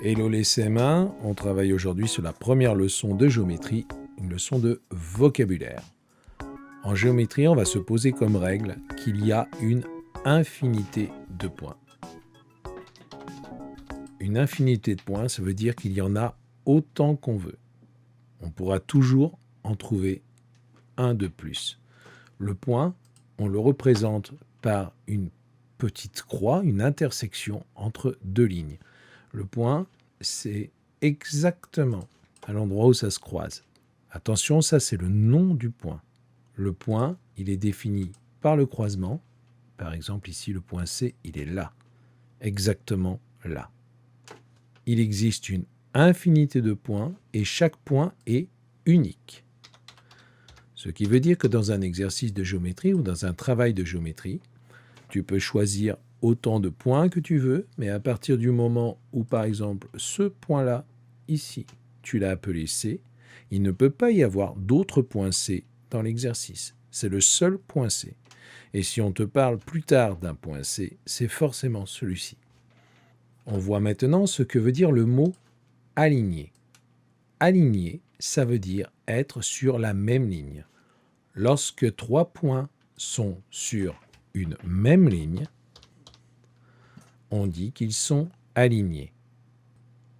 Hello les CM1, on travaille aujourd'hui sur la première leçon de géométrie, une leçon de vocabulaire. En géométrie, on va se poser comme règle qu'il y a une infinité de points. Une infinité de points, ça veut dire qu'il y en a autant qu'on veut. On pourra toujours en trouver un de plus. Le point, on le représente par une petite croix, une intersection entre deux lignes. Le point, c'est exactement à l'endroit où ça se croise. Attention, ça c'est le nom du point. Le point, il est défini par le croisement. Par exemple, ici, le point C, il est là. Exactement là. Il existe une infinité de points et chaque point est unique. Ce qui veut dire que dans un exercice de géométrie ou dans un travail de géométrie, tu peux choisir autant de points que tu veux, mais à partir du moment où, par exemple, ce point-là, ici, tu l'as appelé C, il ne peut pas y avoir d'autres points C dans l'exercice. C'est le seul point C. Et si on te parle plus tard d'un point C, c'est forcément celui-ci. On voit maintenant ce que veut dire le mot « aligné ». Aligné, ça veut dire être sur la même ligne. Lorsque trois points sont sur une même ligne, on dit qu'ils sont alignés.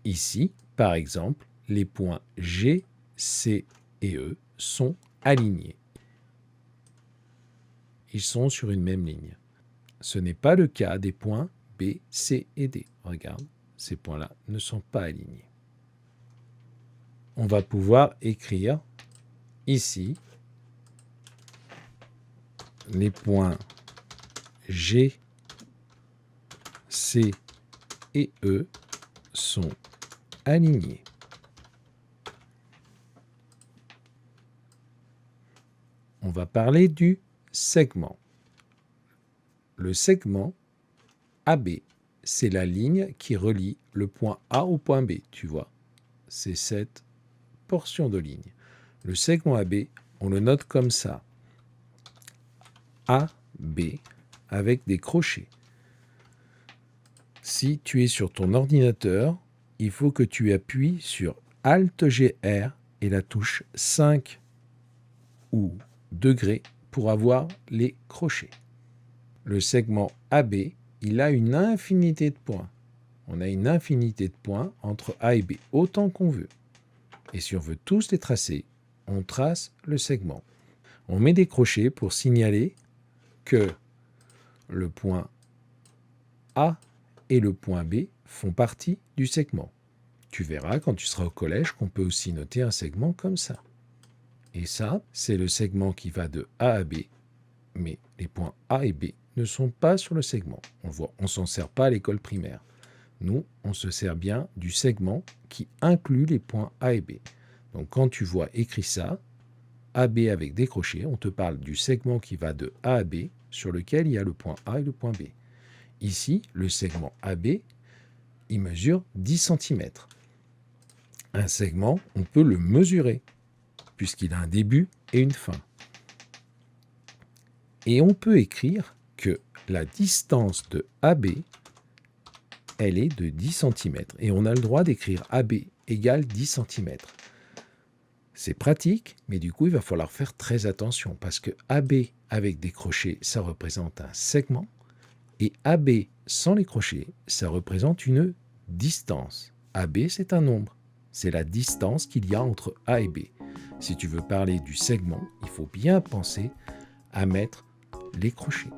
Ici, par exemple, les points G, C et E sont alignés. Ils sont sur une même ligne. Ce n'est pas le cas des points B, C et D. Regarde, ces points-là ne sont pas alignés. On va pouvoir écrire ici les points G, C et E sont alignés. On va parler du segment. Le segment AB, c'est la ligne qui relie le point A au point B, tu vois. C'est cette portion de ligne. Le segment AB, on le note comme ça. AB avec des crochets. Si tu es sur ton ordinateur, il faut que tu appuies sur Alt-GR et la touche 5 ou degrés pour avoir les crochets. Le segment AB, il a une infinité de points. On a une infinité de points entre A et B, autant qu'on veut. Et si on veut tous les tracer, on trace le segment. On met des crochets pour signaler que le point A et le point B font partie du segment. Tu verras quand tu seras au collège qu'on peut aussi noter un segment comme ça. Et ça, c'est le segment qui va de A à B, mais les points A et B ne sont pas sur le segment. On ne s'en sert pas à l'école primaire. Nous, on se sert bien du segment qui inclut les points A et B. Donc quand tu vois écrit ça, AB avec des crochets, on te parle du segment qui va de A à B, sur lequel il y a le point A et le point B. Ici, le segment AB, il mesure 10 cm. Un segment, on peut le mesurer, puisqu'il a un début et une fin. Et on peut écrire que la distance de AB, elle est de 10 cm. Et on a le droit d'écrire AB égale 10 cm. C'est pratique, mais du coup, il va falloir faire très attention, parce que AB avec des crochets, ça représente un segment, et AB sans les crochets, ça représente une distance. AB, c'est un nombre. C'est la distance qu'il y a entre A et B. Si tu veux parler du segment, il faut bien penser à mettre les crochets.